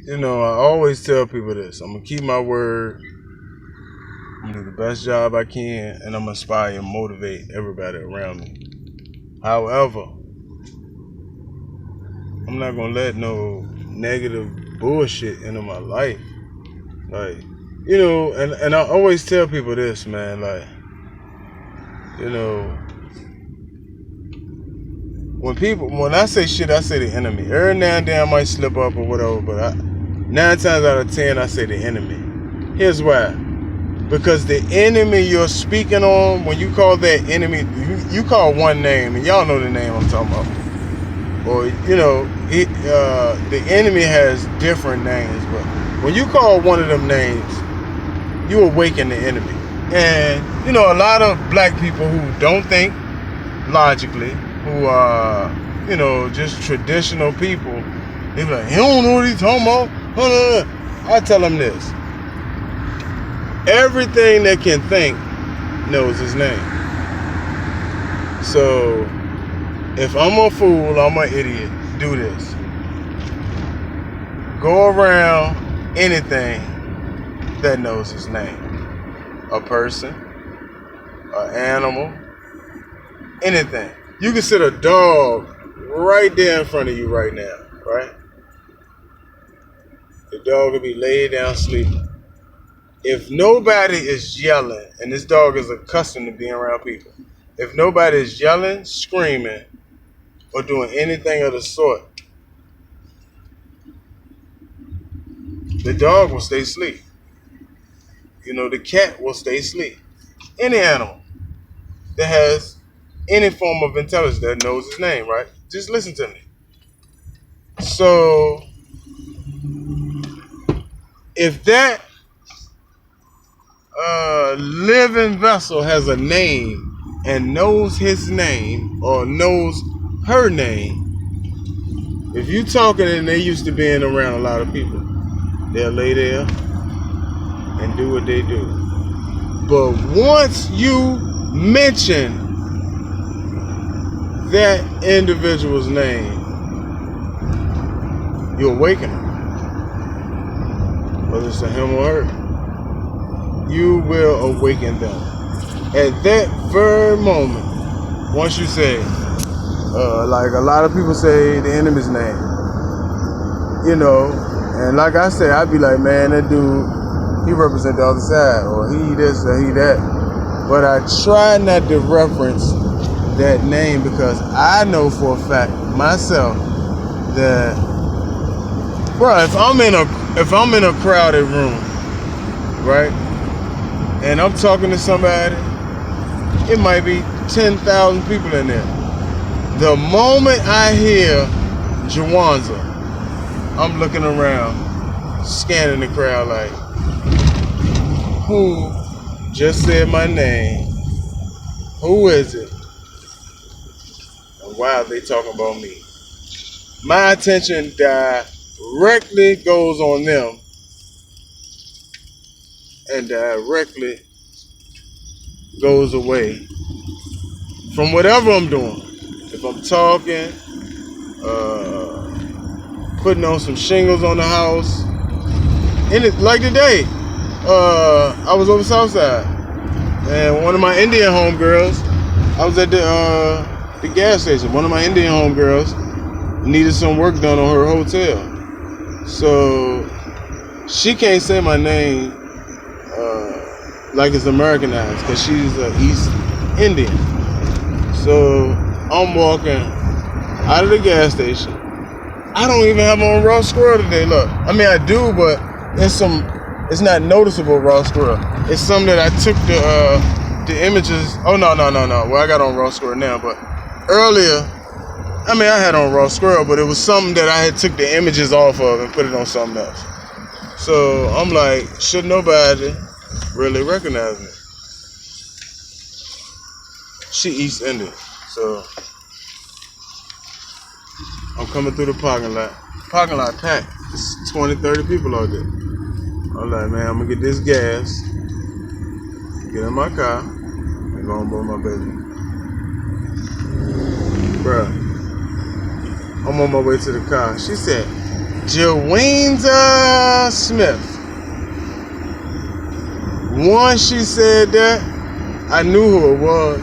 I always tell people this. I'm going to keep my word. I'm going to do the best job I can, and I'm going to inspire and motivate everybody around me. However, I'm not going to let no negative bullshit into my life. Like, and I always tell people this, man. Like, when I say shit, I say the enemy. Every now and then I might slip up or whatever, but 9 times out of 10, I say the enemy. Here's why. Because the enemy you're speaking on, when you call that enemy, you call one name, and y'all know the name I'm talking about. Or, the enemy has different names, but when you call one of them names, you awaken the enemy. And, a lot of black people who don't think logically, who are, just traditional people, they be like, he don't know what he's talking about. I tell them this. Everything that can think knows his name. So, if I'm a fool, I'm an idiot, do this. Go around anything that knows his name. A person, an animal, anything. You can sit a dog right there in front of you right now, right? The dog will be laid down sleeping. If nobody is yelling, and this dog is accustomed to being around people, if nobody is yelling, screaming, or doing anything of the sort, the dog will stay asleep. The cat will stay asleep. Any animal that has any form of intelligence that knows his name, right? Just listen to me. So, if that living vessel has a name and knows his name or knows her name, if you talking and they used to being around a lot of people, they'll lay there and do what they do. But once you mention that individual's name, you awaken them. Whether it's a him or her, you will awaken them. At that very moment, once you say, like a lot of people say the enemy's name, and like I say, I'd be like, man, that dude, he represent the other side, or he this or he that. But I try not to reference that name because I know for a fact myself that, bro, if I'm in a crowded room, right, and I'm talking to somebody, it might be 10,000 people in there. The moment I hear Jawanza, I'm looking around, scanning the crowd like, who just said my name? Who is it? And why are they talking about me? My attention directly goes on them and directly goes away from whatever I'm doing. If I'm talking, putting on some shingles on the house, like today, I was over Southside, and one of my Indian homegirls, I was at the gas station. One of my Indian homegirls needed some work done on her hotel, so she can't say my name like it's Americanized because she's East Indian. So I'm walking out of the gas station. I don't even have on raw squirrel today. Look, I mean I do, but it's not noticeable raw squirrel. It's some that I took the images. Oh no. Well, I got on raw squirrel now, but earlier, I mean I had on raw squirrel, but it was something that I had took the images off of and put it on something else. So I'm like, should nobody really recognize me? She East Indian, so I'm coming through the parking lot. Parking lot packed. It's 20, 30 people out there. I'm like, man, I'm gonna get this gas, get in my car, and go on board my baby. Bruh, I'm on my way to the car. She said, Joanza Smith. Once she said that, I knew who it was.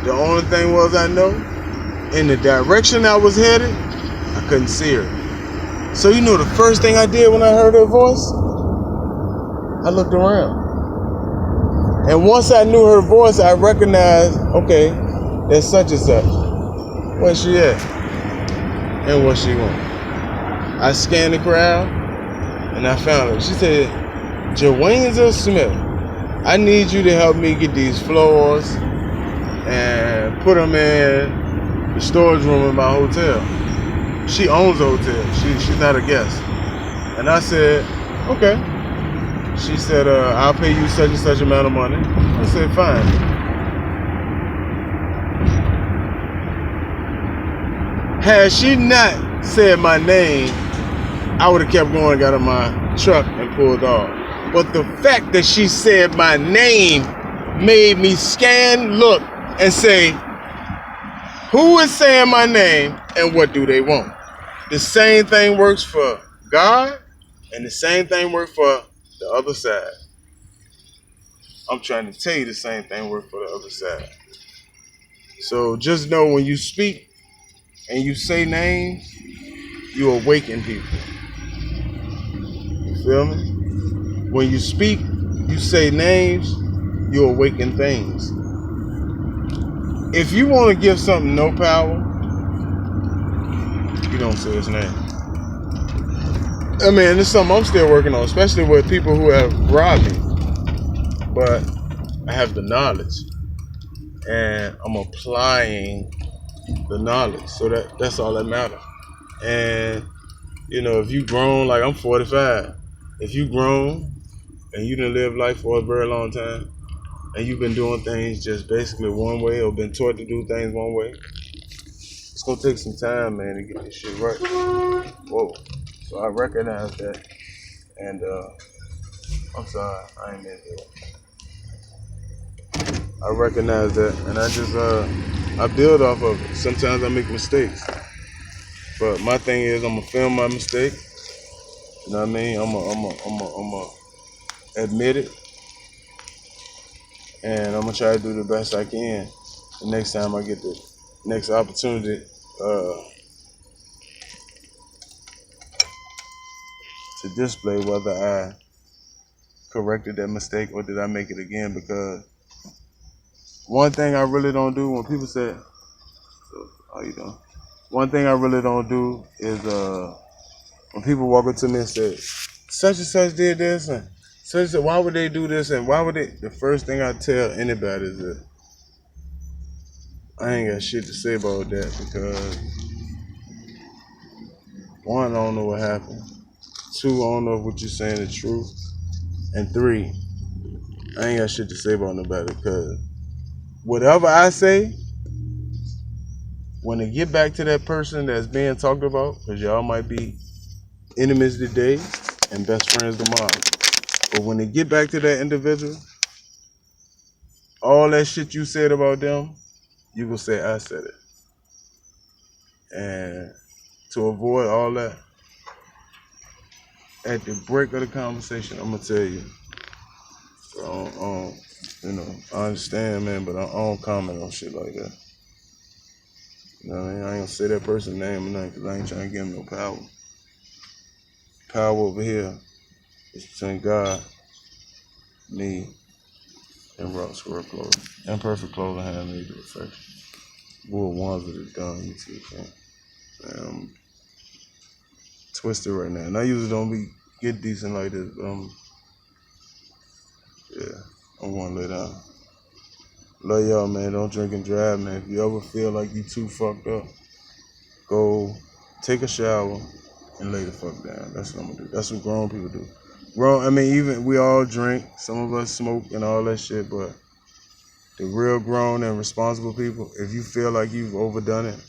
The only thing was I know, in the direction I was headed, I couldn't see her. So you know the first thing I did when I heard her voice? I looked around. And once I knew her voice, I recognized, okay, that's such and such. Where's she at? And what she want? I scanned the crowd, and I found her. She said, Joanza Smith, I need you to help me get these floors and put them in the storage room in my hotel. She owns the hotel. She's not a guest. And I said, okay. She said, I'll pay you such and such amount of money. I said, fine. Had she not said my name, I would have kept going, got in my truck, and pulled off. But the fact that she said my name made me scan, look, and say, who is saying my name and what do they want? The same thing works for God, and the same thing works for the other side. I'm trying to tell you the same thing works for the other side. So just know when you speak and you say names, you awaken people. You feel me? When you speak, you say names, you awaken things. If you want to give something no power, you don't say its name. I mean, it's something I'm still working on, especially with people who have robbed me. But I have the knowledge, and I'm applying the knowledge. So that's all that matters. And, you know, if you grown, like I'm 45, if you grown and you done lived life for a very long time, and you've been doing things just basically one way or been taught to do things one way, it's gonna take some time, man, to get this shit right. Whoa. So I recognize that, and I'm sorry, I ain't meant to. I recognize that, and I just I build off of it. Sometimes I make mistakes, but my thing is I'm gonna film my mistake. You know what I mean? I'm gonna admit it, and I'm gonna try to do the best I can. The next time I get the next opportunity to display whether I corrected that mistake or did I make it again. Because one thing I really don't do when people say, so, how you doing? One thing I really don't do is when people walk up to me and say, such and such did this, and such and such, why would they do this, and why would they? The first thing I tell anybody is that I ain't got shit to say about that, because one, I don't know what happened. Two, I don't know if what you're saying is true. And three, I ain't got shit to say about nobody, because whatever I say, when it get back to that person that's being talked about, because y'all might be enemies today and best friends tomorrow, but when it get back to that individual, all that shit you said about them, you will say I said it. And to avoid all that, at the break of the conversation, I'm gonna tell you, you know, I understand, man, but I don't comment on shit like that. You know what I mean? I ain't gonna say that person's name or nothing, because I ain't trying to give him no power. Power over here is between God, me, and Rock Square Clothing. Imperfect Clothing handmade to perfection. Wool ones that are done, you too, man. I'm twisted right now. And I usually don't get decent like this, but I'm gonna lay down. Love y'all, man. Don't drink and drive, man. If you ever feel like you too fucked up, go take a shower and lay the fuck down. That's what I'm gonna do. That's what grown people do. Even we all drink. Some of us smoke and all that shit, but the real grown and responsible people, if you feel like you've overdone it,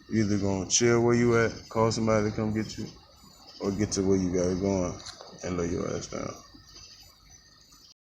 you're either gonna chill where you at, call somebody to come get you, or get to where you got it going and lay your ass down.